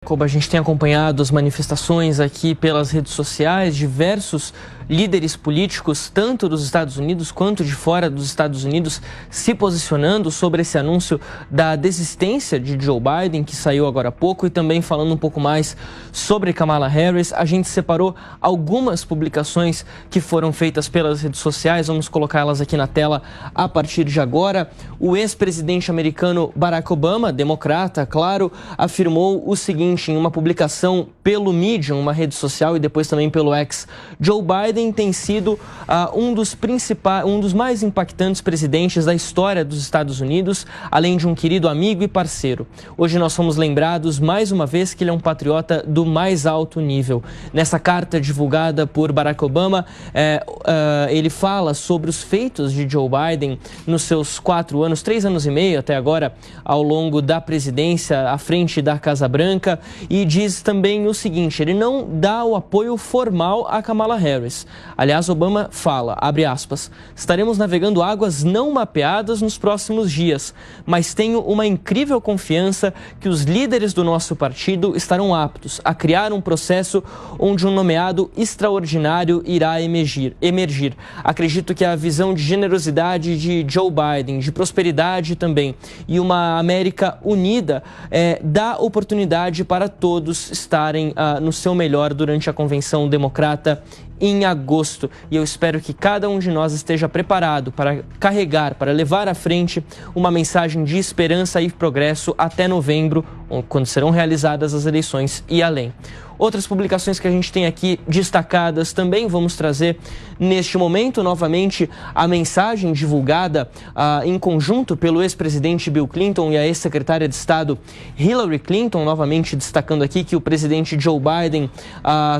Como a gente tem acompanhado as manifestações aqui pelas redes sociais, diversos líderes políticos, tanto dos Estados Unidos quanto de fora dos Estados Unidos, se posicionando sobre esse anúncio da desistência de Joe Biden, que saiu agora há pouco, e também falando um pouco mais sobre Kamala Harris. A gente separou algumas publicações que foram feitas pelas redes sociais, vamos colocá-las aqui na tela a partir de agora. O ex-presidente americano Barack Obama, democrata, claro, afirmou o seguinte em uma publicação pelo Medium, uma rede social, e depois também pelo X: Joe Biden tem sido um dos mais impactantes presidentes da história dos Estados Unidos, além de um querido amigo e parceiro. Hoje nós somos lembrados mais uma vez que ele é um patriota do mais alto nível. Nessa carta divulgada por Barack Obama, ele fala sobre os feitos de Joe Biden nos seus 3 anos e meio até agora, ao longo da presidência à frente da Casa Branca, e diz também o seguinte: ele não dá o apoio formal a Kamala Harris. Aliás, Obama fala, abre aspas, estaremos navegando águas não mapeadas nos próximos dias, mas tenho uma incrível confiança que os líderes do nosso partido estarão aptos a criar um processo onde um nomeado extraordinário irá emergir. Acredito que a visão de generosidade de Joe Biden, de prosperidade também, e uma América unida, dá oportunidade para todos estarem no seu melhor durante a convenção democrata em agosto. E eu espero que cada um de nós esteja preparado para carregar, para levar à frente uma mensagem de esperança e progresso até novembro, quando serão realizadas as eleições e além. Outras publicações que a gente tem aqui destacadas também vamos trazer neste momento. Novamente, a mensagem divulgada em conjunto pelo ex-presidente Bill Clinton e a ex-secretária de Estado Hillary Clinton, novamente destacando aqui que o presidente Joe Biden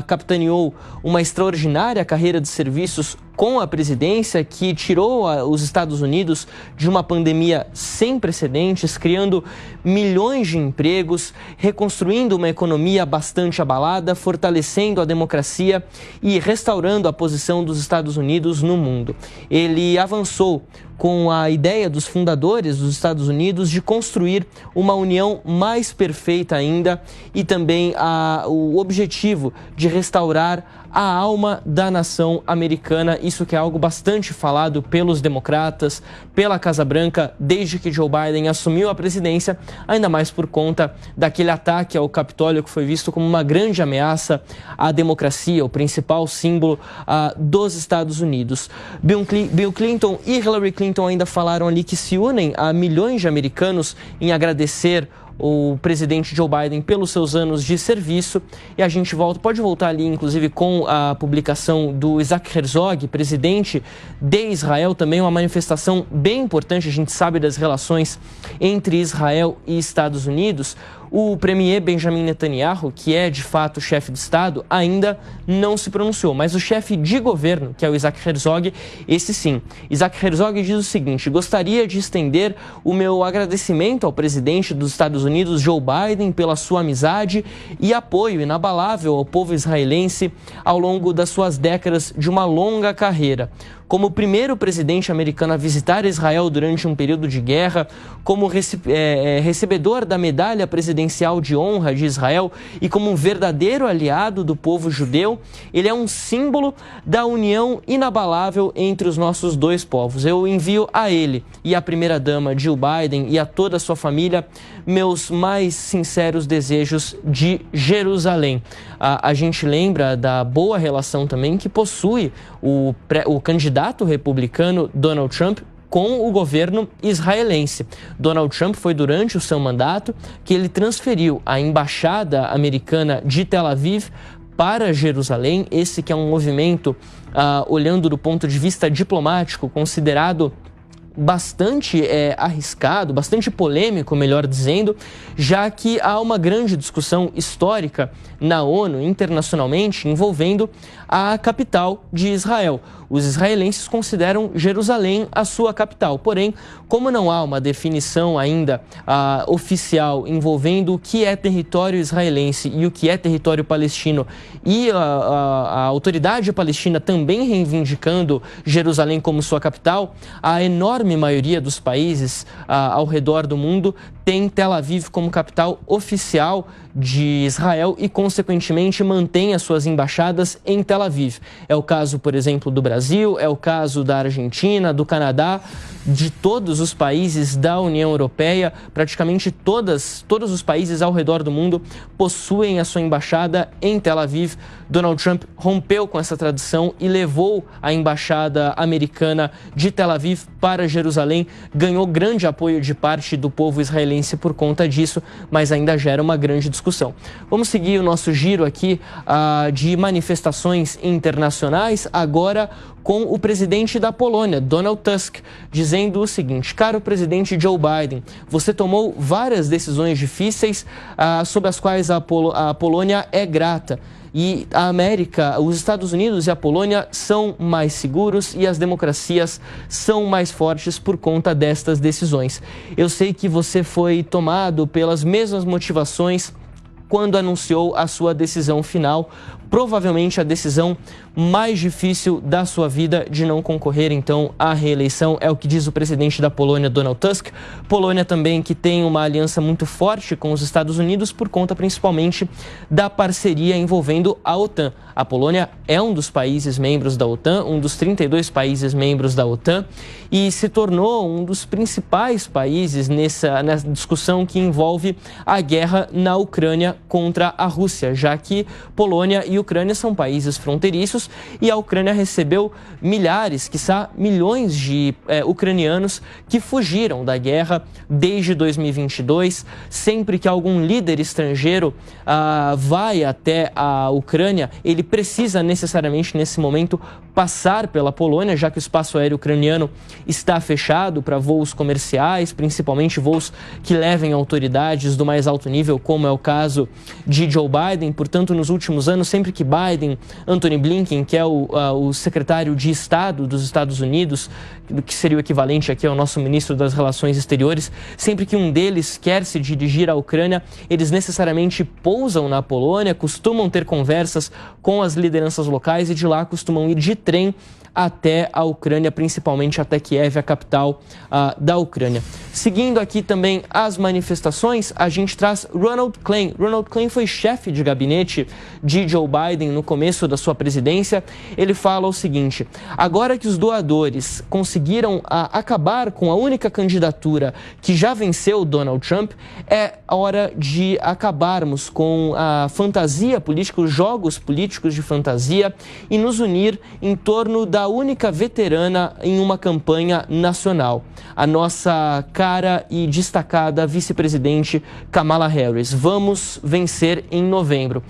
capitaneou uma extraordinária carreira de serviços com a presidência, que tirou os Estados Unidos de uma pandemia sem precedentes, criando milhões de empregos, reconstruindo uma economia bastante abalada, fortalecendo a democracia e restaurando a posição dos Estados Unidos no mundo. Ele avançou com a ideia dos fundadores dos Estados Unidos de construir uma união mais perfeita ainda, e também o objetivo de restaurar a alma da nação americana. Isso que é algo bastante falado pelos democratas, pela Casa Branca, desde que Joe Biden assumiu a presidência, ainda mais por conta daquele ataque ao Capitólio que foi visto como uma grande ameaça à democracia, o principal símbolo dos Estados Unidos. Bill Clinton e Hillary Clinton ainda falaram ali que se unem a milhões de americanos em agradecer o presidente Joe Biden pelos seus anos de serviço. E a gente pode voltar ali, inclusive, com a publicação do Isaac Herzog, presidente de Israel, também uma manifestação bem importante. A gente sabe das relações entre Israel e Estados Unidos. O premier Benjamin Netanyahu, que é de fato chefe de Estado, ainda não se pronunciou, mas o chefe de governo, que é o Isaac Herzog, esse sim. Isaac Herzog diz o seguinte: gostaria de estender o meu agradecimento ao presidente dos Estados Unidos, Joe Biden, pela sua amizade e apoio inabalável ao povo israelense ao longo das suas décadas de uma longa carreira. Como o primeiro presidente americano a visitar Israel durante um período de guerra, como recebedor da medalha presidencial de honra de Israel e como um verdadeiro aliado do povo judeu, ele é um símbolo da união inabalável entre os nossos dois povos. Eu envio a ele e à primeira-dama Jill Biden e a toda a sua família meus mais sinceros desejos de Jerusalém. A gente lembra da boa relação também que possui o candidato republicano Donald Trump com o governo israelense. Donald Trump foi durante o seu mandato que ele transferiu a embaixada americana de Tel Aviv para Jerusalém. Esse que é um movimento, olhando do ponto de vista diplomático, considerado bastante arriscado, bastante polêmico, melhor dizendo, já que há uma grande discussão histórica na ONU, internacionalmente, envolvendo a capital de Israel. Os israelenses consideram Jerusalém a sua capital. Porém, como não há uma definição ainda oficial envolvendo o que é território israelense e o que é território palestino, e a autoridade palestina também reivindicando Jerusalém como sua capital, a enorme maioria dos países ao redor do mundo tem Tel Aviv como capital oficial de Israel e, consequentemente, mantém as suas embaixadas em Tel Aviv. É o caso, por exemplo, do Brasil, é o caso da Argentina, do Canadá, de todos os países da União Europeia. Praticamente todos os países ao redor do mundo possuem a sua embaixada em Tel Aviv. Donald Trump rompeu com essa tradição e levou a embaixada americana de Tel Aviv para Jerusalém. Ganhou grande apoio de parte do povo israelense por conta disso, mas ainda gera uma grande discussão. Vamos seguir o nosso giro aqui de manifestações internacionais, agora com o presidente da Polônia, Donald Tusk, dizendo o seguinte: caro presidente Joe Biden, você tomou várias decisões difíceis sobre as quais a Polônia é grata. E a América, os Estados Unidos e a Polônia são mais seguros e as democracias são mais fortes por conta destas decisões. Eu sei que você foi tomado pelas mesmas motivações quando anunciou a sua decisão final, provavelmente a decisão mais difícil da sua vida de não concorrer, então, à reeleição, é o que diz o presidente da Polônia, Donald Tusk. Polônia também que tem uma aliança muito forte com os Estados Unidos por conta principalmente da parceria envolvendo a OTAN. A Polônia é um dos países membros da OTAN, um dos 32 países membros da OTAN, e se tornou um dos principais países nessa discussão que envolve a guerra na Ucrânia contra a Rússia, já que Polônia e Ucrânia são países fronteiriços e a Ucrânia recebeu milhares, quiçá milhões de ucranianos que fugiram da guerra desde 2022. Sempre que algum líder estrangeiro vai até a Ucrânia, ele precisa necessariamente, nesse momento, passar pela Polônia, já que o espaço aéreo ucraniano está fechado para voos comerciais, principalmente voos que levem autoridades do mais alto nível, como é o caso de Joe Biden. Portanto, nos últimos anos, sempre que Biden, Antony Blinken, que é o secretário de Estado dos Estados Unidos, que seria o equivalente aqui ao nosso ministro das Relações Exteriores, sempre que um deles quer se dirigir à Ucrânia, eles necessariamente pousam na Polônia, costumam ter conversas com as lideranças locais e de lá costumam ir de trem até a Ucrânia, principalmente até Kiev, a capital da Ucrânia. Seguindo aqui também as manifestações, a gente traz Ronald Klain. Ronald Klain foi chefe de gabinete de Joe Biden no começo da sua presidência. Ele fala o seguinte: agora que os doadores conseguiram acabar com a única candidatura que já venceu Donald Trump, é hora de acabarmos com a fantasia política, os jogos políticos de fantasia e nos unir em torno da única veterana em uma campanha nacional, a nossa cara e destacada vice-presidente Kamala Harris. Vamos vencer em novembro.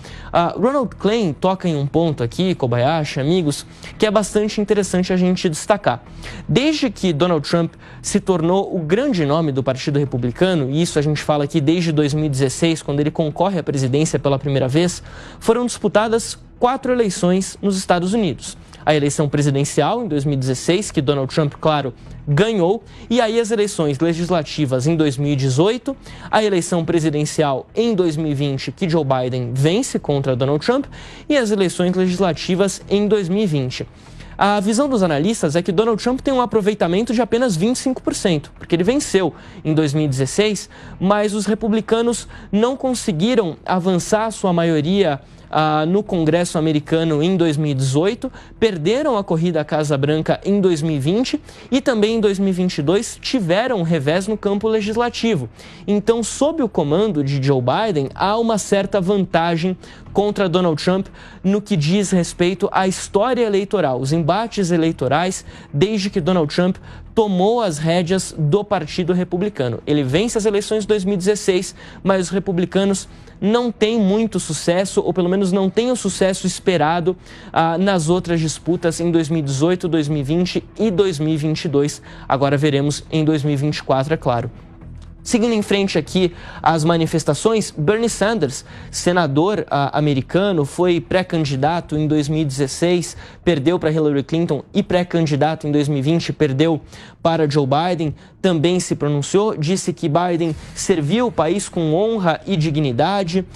Ronald Klain toca em um ponto aqui, Kobayashi, amigos, que é bastante interessante a gente destacar. Desde que Donald Trump se tornou o grande nome do Partido Republicano, e isso a gente fala aqui desde 2016, quando ele concorre à presidência pela primeira vez, foram disputadas 4 eleições nos Estados Unidos. A eleição presidencial em 2016, que Donald Trump, claro, ganhou, e aí as eleições legislativas em 2018, a eleição presidencial em 2020, que Joe Biden vence contra Donald Trump, e as eleições legislativas em 2020. A visão dos analistas é que Donald Trump tem um aproveitamento de apenas 25%, porque ele venceu em 2016, mas os republicanos não conseguiram avançar sua maioria no Congresso americano em 2018, perderam a corrida à Casa Branca em 2020 e também em 2022 tiveram um revés no campo legislativo. Então, sob o comando de Joe Biden, há uma certa vantagem contra Donald Trump no que diz respeito à história eleitoral, os embates eleitorais, desde que Donald Trump tomou as rédeas do Partido Republicano. Ele vence as eleições de 2016, mas os republicanos não têm muito sucesso, ou pelo menos não têm o sucesso esperado nas outras disputas em 2018, 2020 e 2022. Agora veremos em 2024, é claro. Seguindo em frente aqui as manifestações, Bernie Sanders, senador americano, foi pré-candidato em 2016, perdeu para Hillary Clinton, e pré-candidato em 2020, perdeu para Joe Biden, também se pronunciou, disse que Biden serviu o país com honra e dignidade,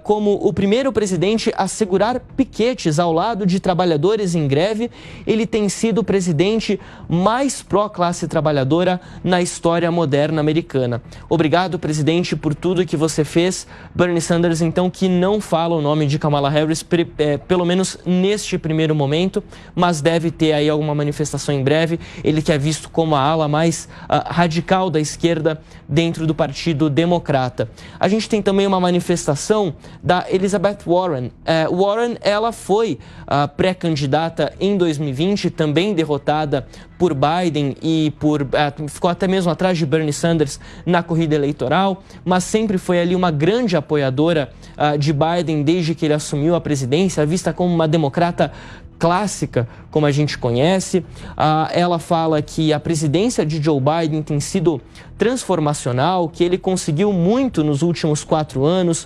como o primeiro presidente a segurar piquetes ao lado de trabalhadores em greve. Ele tem sido o presidente mais pró-classe trabalhadora na história moderna americana. Obrigado, presidente, por tudo que você fez. Bernie Sanders, então, que não fala o nome de Kamala Harris, pelo menos neste primeiro momento, mas deve ter aí alguma manifestação em breve. Ele que é visto como a ala mais radical da esquerda dentro do Partido Democrata. A gente tem também uma manifestação da Elizabeth Warren. Warren, ela foi pré-candidata em 2020, também derrotada por Biden e ficou até mesmo atrás de Bernie Sanders na corrida eleitoral, mas sempre foi ali uma grande apoiadora de Biden desde que ele assumiu a presidência, vista como uma democrata clássica, como a gente conhece. Ela fala que a presidência de Joe Biden tem sido transformacional, que ele conseguiu muito nos últimos 4 anos.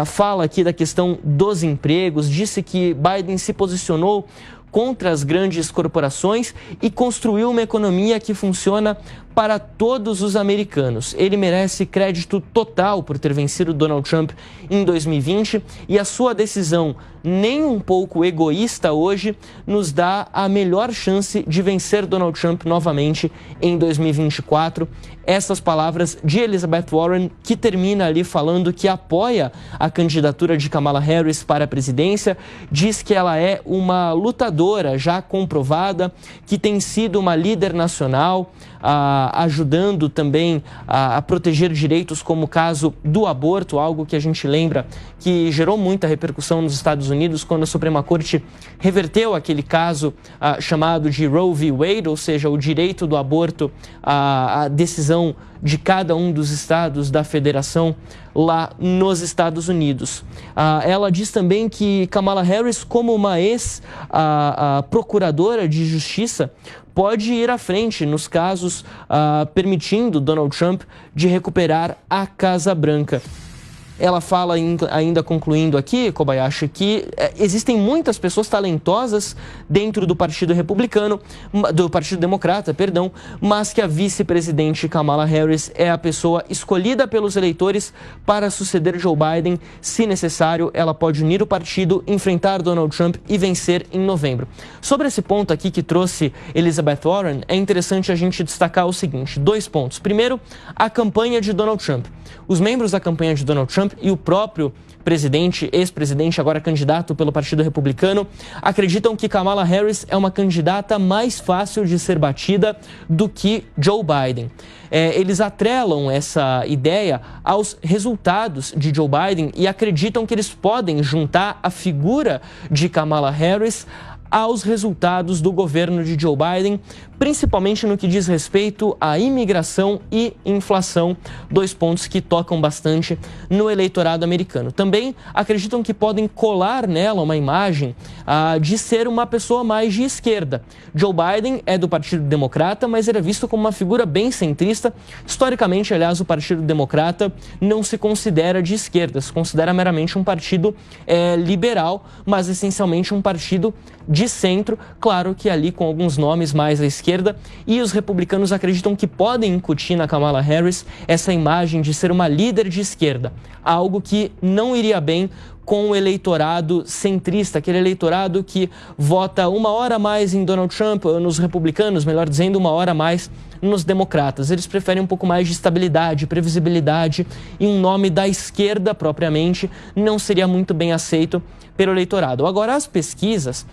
Fala aqui da questão dos empregos, disse que Biden se posicionou contra as grandes corporações e construiu uma economia que funciona para todos os americanos. Ele merece crédito total por ter vencido Donald Trump em 2020 e a sua decisão, nem um pouco egoísta hoje, nos dá a melhor chance de vencer Donald Trump novamente em 2024. Essas palavras de Elizabeth Warren, que termina ali falando que apoia a candidatura de Kamala Harris para a presidência, diz que ela é uma lutadora já comprovada, que tem sido uma líder nacional, ajudando também a proteger direitos como o caso do aborto, algo que a gente lembra que gerou muita repercussão nos Estados Unidos quando a Suprema Corte reverteu aquele caso chamado de Roe v. Wade, ou seja, o direito do aborto, a decisão de cada um dos estados da federação lá nos Estados Unidos. Ela diz também que Kamala Harris, como uma ex-procuradora de justiça, pode ir à frente nos casos permitindo Donald Trump de recuperar a Casa Branca. Ela fala, ainda concluindo aqui, Kobayashi, que existem muitas pessoas talentosas dentro do Partido Republicano, do Partido Democrata, perdão, mas que a vice-presidente Kamala Harris é a pessoa escolhida pelos eleitores para suceder Joe Biden. Se necessário, ela pode unir o partido, enfrentar Donald Trump e vencer em novembro. Sobre esse ponto aqui que trouxe Elizabeth Warren, é interessante a gente destacar o seguinte: 2 pontos. Primeiro, a campanha de Donald Trump. Os membros da campanha de Donald Trump e o próprio presidente, ex-presidente, agora candidato pelo Partido Republicano, acreditam que Kamala Harris é uma candidata mais fácil de ser batida do que Joe Biden. Eles atrelam essa ideia aos resultados de Joe Biden e acreditam que eles podem juntar a figura de Kamala Harris aos resultados do governo de Joe Biden, principalmente no que diz respeito à imigração e inflação, 2 pontos que tocam bastante no eleitorado americano. Também acreditam que podem colar nela uma imagem de ser uma pessoa mais de esquerda. Joe Biden é do Partido Democrata, mas ele é visto como uma figura bem centrista. Historicamente, aliás, o Partido Democrata não se considera de esquerda, se considera meramente um partido liberal, mas essencialmente um partido de centro, claro que ali com alguns nomes mais à esquerda, e os republicanos acreditam que podem incutir na Kamala Harris essa imagem de ser uma líder de esquerda, algo que não iria bem com o eleitorado centrista, aquele eleitorado que vota 1 hora a mais em Donald Trump, nos republicanos, melhor dizendo, 1 hora a mais nos democratas. Eles preferem um pouco mais de estabilidade, previsibilidade, e um nome da esquerda propriamente não seria muito bem aceito pelo eleitorado. Agora, as pesquisas,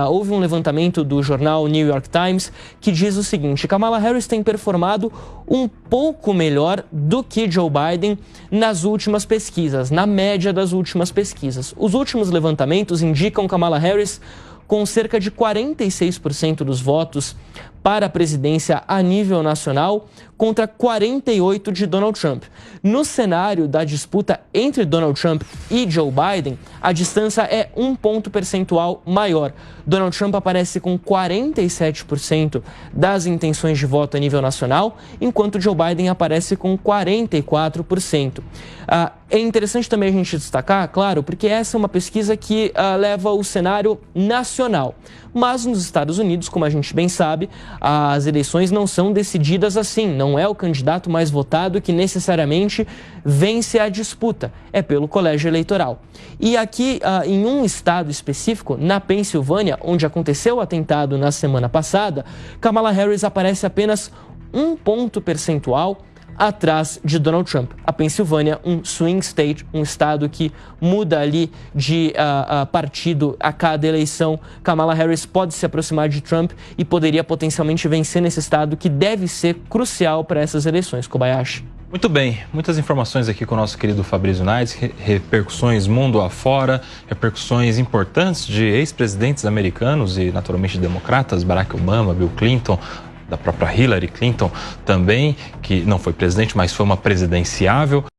houve um levantamento do jornal New York Times que diz o seguinte: Kamala Harris tem performado um pouco melhor do que Joe Biden nas últimas pesquisas, na média das últimas pesquisas. Os últimos levantamentos indicam Kamala Harris com cerca de 46% dos votos para a presidência a nível nacional, contra 48% de Donald Trump. No cenário da disputa entre Donald Trump e Joe Biden, a distância é 1 ponto percentual maior. Donald Trump aparece com 47% das intenções de voto a nível nacional, enquanto Joe Biden aparece com 44%. É interessante também a gente destacar, claro, porque essa é uma pesquisa que leva o cenário nacional. Mas nos Estados Unidos, como a gente bem sabe, as eleições não são decididas assim. Não é o candidato mais votado que necessariamente vence a disputa. É pelo colégio eleitoral. E aqui, em um estado específico, na Pensilvânia, onde aconteceu o atentado na semana passada, Kamala Harris aparece apenas 1 ponto percentual atrás de Donald Trump. A Pensilvânia, um swing state, um estado que muda ali de partido a cada eleição. Kamala Harris pode se aproximar de Trump e poderia potencialmente vencer nesse estado, que deve ser crucial para essas eleições, Kobayashi. Muito bem, muitas informações aqui com o nosso querido Fabrício Naires, repercussões mundo afora, repercussões importantes de ex-presidentes americanos e naturalmente democratas, Barack Obama, Bill Clinton, da própria Hillary Clinton também, que não foi presidente, mas foi uma presidenciável.